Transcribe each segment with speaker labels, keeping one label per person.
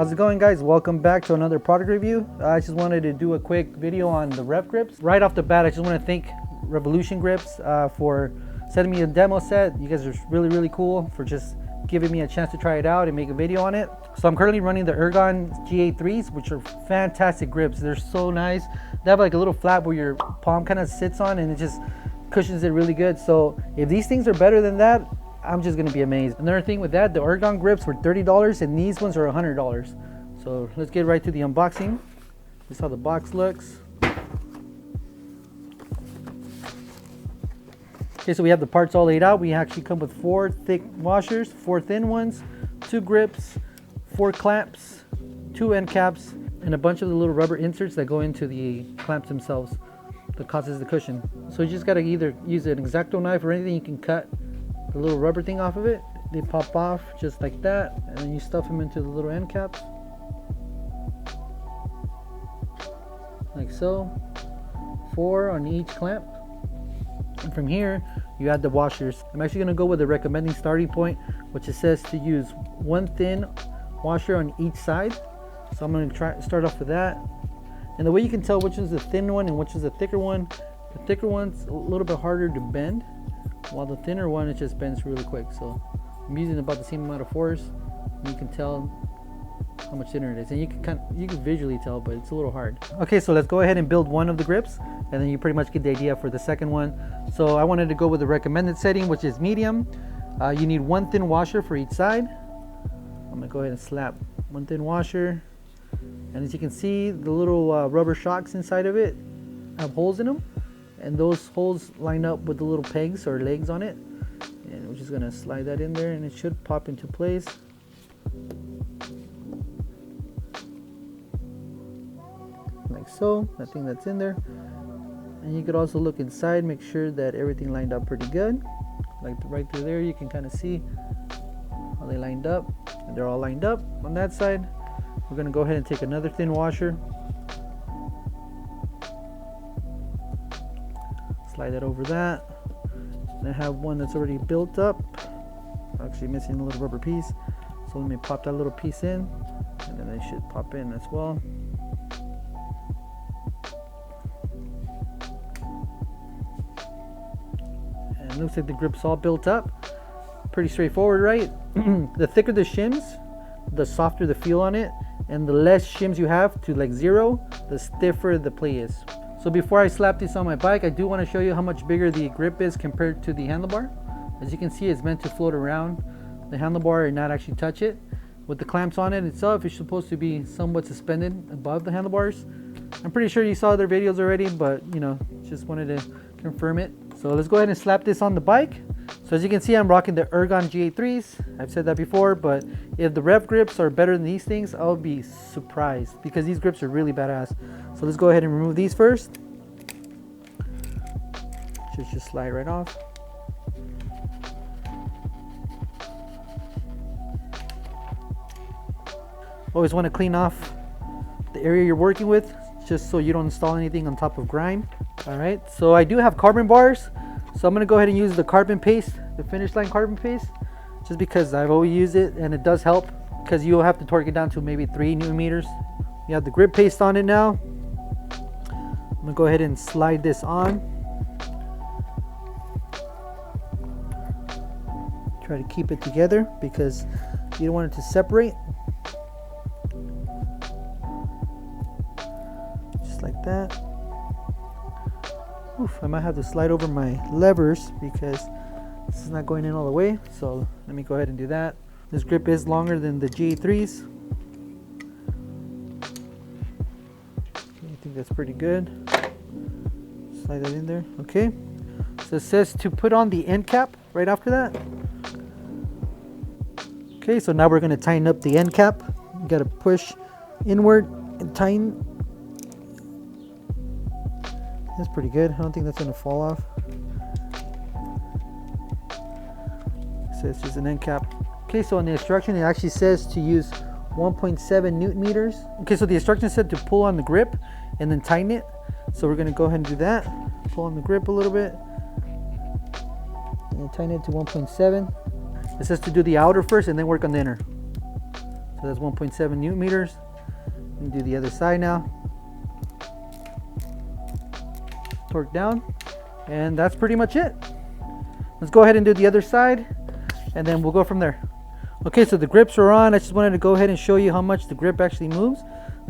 Speaker 1: How's it going, guys? Welcome back to another product review. I just wanted to do a quick video on the REVGRIPS. Right off the bat, I just want to thank REVGRIPS for sending me a demo set. You guys are really cool for just giving me a chance to try it out and make a video on it. So I'm currently running the Ergon GA3s, which are fantastic grips. They're so nice. They have like a little flap where your palm kind of sits on and it just cushions it really good. So if these things are better than that, I'm just gonna be amazed. Another thing with that, the Ergon grips were $30 and these ones are $100. So let's get right to the unboxing. This is how the box looks. Okay, so we have the parts all laid out. We actually come with 4 thick washers, 4 thin ones, 2 grips, 4 clamps, 2 end caps, and a bunch of the little rubber inserts that go into the clamps themselves that causes the cushion. So you just gotta either use an X-Acto knife or anything you can cut the little rubber thing off of it. They pop off just like that, and then you stuff them into the little end caps like so, 4 on each clamp. And from here you add the washers. I'm actually going to go with the recommending starting point, which it says to use 1 thin washer on each side. So I'm going to start off with that. And the way you can tell which is the thin one and which is the thicker one, the thicker one's a little bit harder to bend, while the thinner one, it just bends really quick. So I'm using about the same amount of force, and you can tell how much thinner it is, and you can visually tell, but it's a little hard. Okay, so let's go ahead and build one of the grips, and then you pretty much get the idea for the second one. So I wanted to go with the recommended setting, which is medium. You need 1 thin washer for each side. I'm gonna go ahead and slap 1 thin washer, and as you can see, the little rubber shocks inside of it have holes in them, and those holes line up with the little pegs or legs on it, and we're just gonna slide that in there, and it should pop into place. Like so. I think that's in there. And you could also look inside, make sure that everything lined up pretty good. Like right through there, you can kind of see how they lined up, and they're all lined up on that side. We're gonna go ahead and take another thin washer, slide that over that, and I have one that's already built up, actually missing a little rubber piece, so let me pop that little piece in, and then it should pop in as well. And it looks like the grip's all built up. Pretty straightforward, right? The thicker the shims, the softer the feel on it, and the less shims you have to like 0, the stiffer the play is. So before I slap this on my bike, I do want to show you how much bigger the grip is compared to the handlebar. As you can see, it's meant to float around the handlebar and not actually touch it. With the clamps on it itself, it's supposed to be somewhat suspended above the handlebars. I'm pretty sure you saw other videos already, but you know, just wanted to confirm it. So let's go ahead and slap this on the bike. So as you can see, I'm rocking the Ergon GA3s. I've said that before, but if the REVGRIPS are better than these things, I'll be surprised, because these grips are really badass. So let's go ahead and remove these first. Should just slide right off. Always want to clean off the area you're working with, just so you don't install anything on top of grime. All right, so I do have carbon bars, so I'm gonna go ahead and use the carbon paste, the finish line carbon paste, just because I've always used it and it does help, because you'll have to torque it down to maybe 3 Newton meters. We have the grip paste on it now. I'm gonna go ahead and slide this on. Try to keep it together because you don't want it to separate. Just like that. Oof, I might have to slide over my levers because this is not going in all the way. So let me go ahead and do that. This grip is longer than the GA3s. Okay, I think that's pretty good. Slide that in there. Okay. So it says to put on the end cap right after that. Okay, so now we're going to tighten up the end cap. You got to push inward and tighten. That's pretty good. I don't think that's going to fall off. So it's just an end cap. Okay, so in the instruction it actually says to use 1.7 Newton meters. Okay, so the instruction said to pull on the grip and then tighten it. So we're going to go ahead and do that. Pull on the grip a little bit and tighten it to 1.7. It says to do the outer first and then work on the inner. So So that's 1.7 newton meters. And do the other side now. Torque down, and that's pretty much it. Let's go ahead and do the other side, and then we'll go from there. Okay, so the grips are on. I just wanted to go ahead and show you how much the grip actually moves.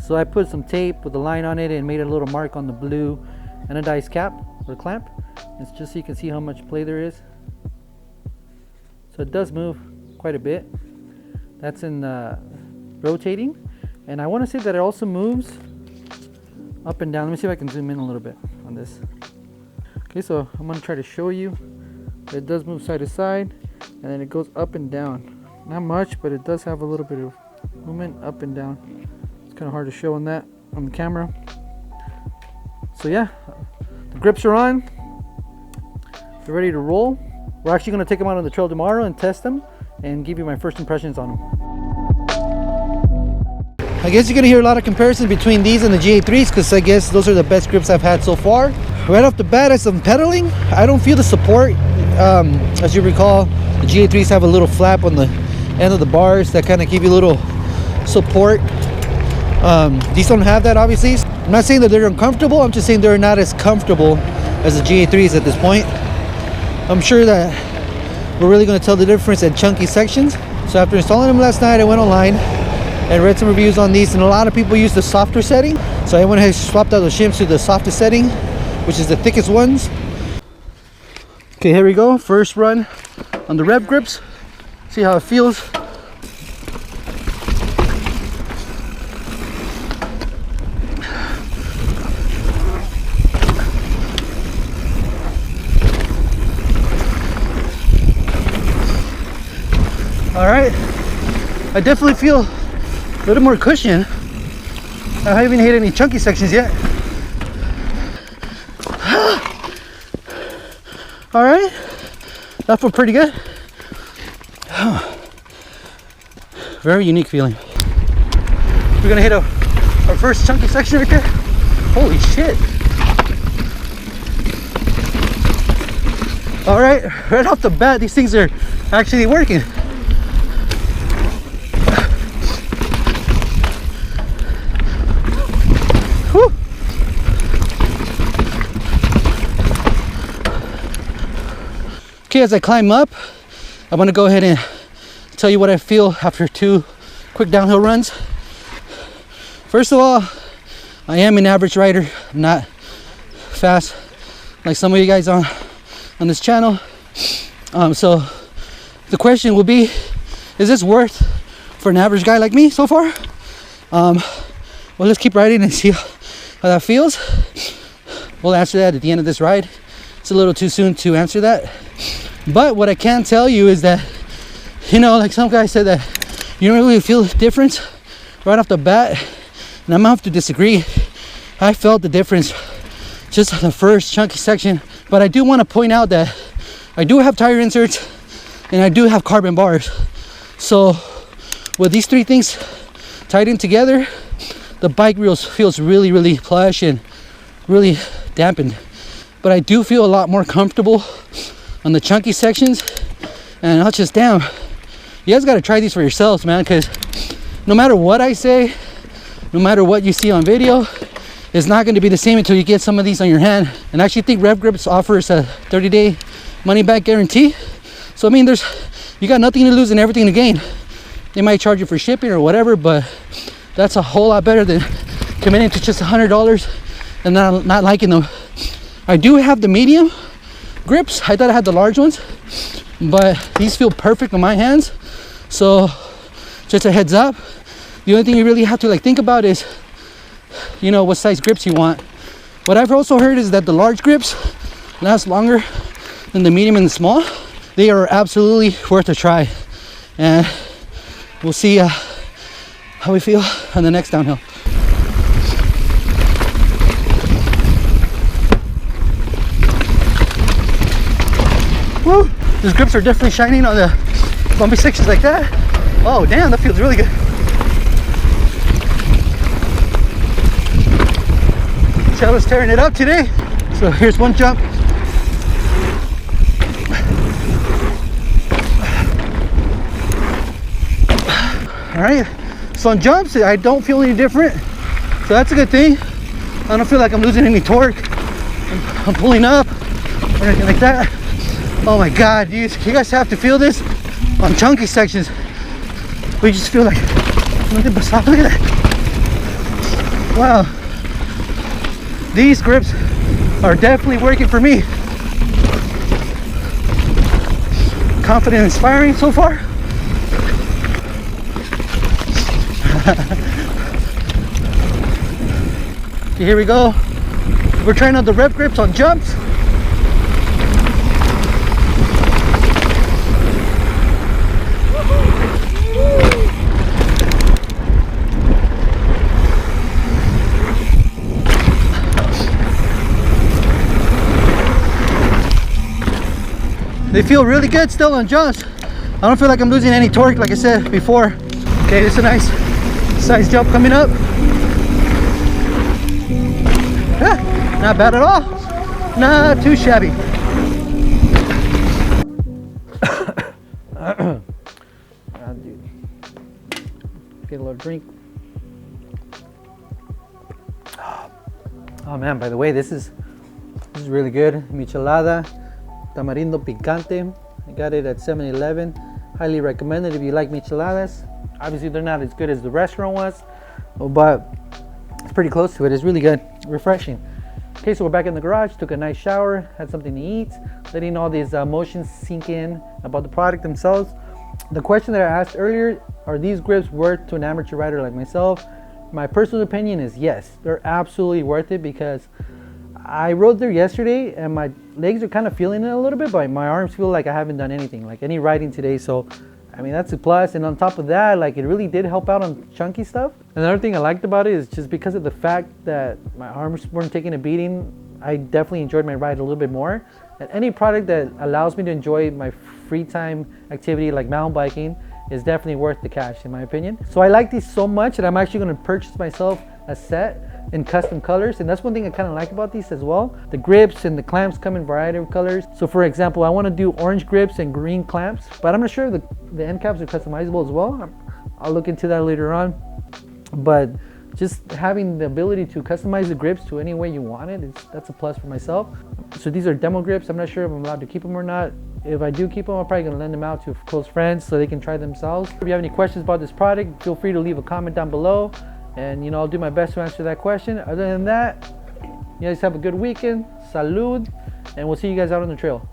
Speaker 1: So I put some tape with a line on it and made a little mark on the blue anodized cap or clamp. It's just so you can see how much play there is. So it does move quite a bit. That's in rotating, and I want to say that it also moves up and down. Let me see if I can zoom in a little bit on this. Okay, so I'm going to try to show you. It does move side to side, and then it goes up and down. Not much, but it does have a little bit of movement up and down. It's kind of hard to show on that on the camera. So yeah, the grips are on. They're ready to roll. We're actually going to take them out on the trail tomorrow and test them and give you my first impressions on them. I guess you're going to hear a lot of comparisons between these and the GA3s, because I guess those are the best grips I've had so far. Right off the bat, as I'm pedaling, I don't feel the support. As you recall, the GA3s have a little flap on the end of the bars that kind of give you a little support. These don't have that, obviously. I'm not saying that they're uncomfortable, I'm just saying they're not as comfortable as the GA3s at this point. I'm sure that we're really going to tell the difference in chunky sections. So after installing them last night, I went online and read some reviews on these, and a lot of people use the softer setting. So I went ahead and swapped out the shims to the softest setting, which is the thickest ones. Okay, here we go. First run on the REVGRIPS. See how it feels. All right, I definitely feel a little more cushion. I haven't hit any chunky sections yet. All right, that felt pretty good. Very unique feeling. We're gonna hit our first chunky section right there. Holy shit. All right, right off the bat, these things are actually working. Whew. Okay, as I climb up, I want to go ahead and tell you what I feel after 2 quick downhill runs. First of all, I am an average rider. I'm not fast like some of you guys on this channel. So the question will be, is this worth for an average guy like me so far? Well, let's keep riding and see how that feels. We'll answer that at the end of this ride. It's a little too soon to answer that. But what I can tell you is that, you know, like some guy said that you don't really feel the difference right off the bat. And I'm gonna have to disagree. I felt the difference just on the first chunky section. But I do want to point out that I do have tire inserts and I do have carbon bars. So with these 3 things tied in together, the bike feels really, really plush and really dampened. But I do feel a lot more comfortable on the chunky sections. And I'll just, damn, you guys got to try these for yourselves, man, because no matter what I say, no matter what you see on video, it's not going to be the same until you get some of these on your hand. And I actually think REVGRIPS offers a 30-day money-back guarantee. So I mean, you got nothing to lose and everything to gain. They might charge you for shipping or whatever, but that's a whole lot better than committing to just $100 and not liking them. I do have the medium grips. I thought I had the large ones, but these feel perfect on my hands. So just a heads up. The only thing you really have to think about is, you know, what size grips you want. What I've also heard is that the large grips last longer than the medium and the small. They are absolutely worth a try, and we'll see how we feel on the next downhill. Woo! These grips are definitely shining on the bumpy sections like that. Oh damn, that feels really good. Shadow's tearing it up today. So here's one jump. All right, So on jumps, I don't feel any different. So that's a good thing. I don't feel like I'm losing any torque. I'm pulling up or anything like that. Oh my God, dude, you guys have to feel this on chunky sections. We just feel like, look at that. Wow. These grips are definitely working for me. Confident and inspiring so far. Okay, here we go. We're trying out the rev grips on jumps. They feel really good still on jumps. I don't feel like I'm losing any torque like I said before. Okay, this is a nice size jump coming up. Not bad at all. Not too shabby. Dude. Get a little drink. Oh man, by the way, this is really good. Michelada tamarindo picante. I got it at 7-Eleven. Highly recommended if you like micheladas. Obviously they're not as good as the restaurant was, but it's pretty close to it. It's really good, refreshing. Okay, so we're back in the garage, took a nice shower, had something to eat, letting all these emotions sink in about the product themselves. The question that I asked earlier, are these grips worth to an amateur rider like myself? My personal opinion is yes, they're absolutely worth it, because I rode there yesterday and my legs are kind of feeling it a little bit, but my arms feel like I haven't done anything, like any riding today. So I mean, that's a plus. And on top of that, like, it really did help out on chunky stuff. Another thing I liked about it is just because of the fact that my arms weren't taking a beating, I definitely enjoyed my ride a little bit more. And any product that allows me to enjoy my free time activity like mountain biking is definitely worth the cash, in my opinion. So I like these so much that I'm actually going to purchase myself a set in custom colors. And that's one thing I kind of like about these as well. The grips and the clamps come in a variety of colors. So for example, I want to do orange grips and green clamps, but I'm not sure if the end caps are customizable as well. I'll look into that later on. But just having the ability to customize the grips to any way you want it, that's a plus for myself. So these are demo grips. I'm not sure if I'm allowed to keep them or not. If I do keep them, I'm probably gonna lend them out to close friends so they can try themselves. If you have any questions about this product, feel free to leave a comment down below, and I'll do my best to answer that question. Other than that, you guys have a good weekend. Salud, and we'll see you guys out on the trail.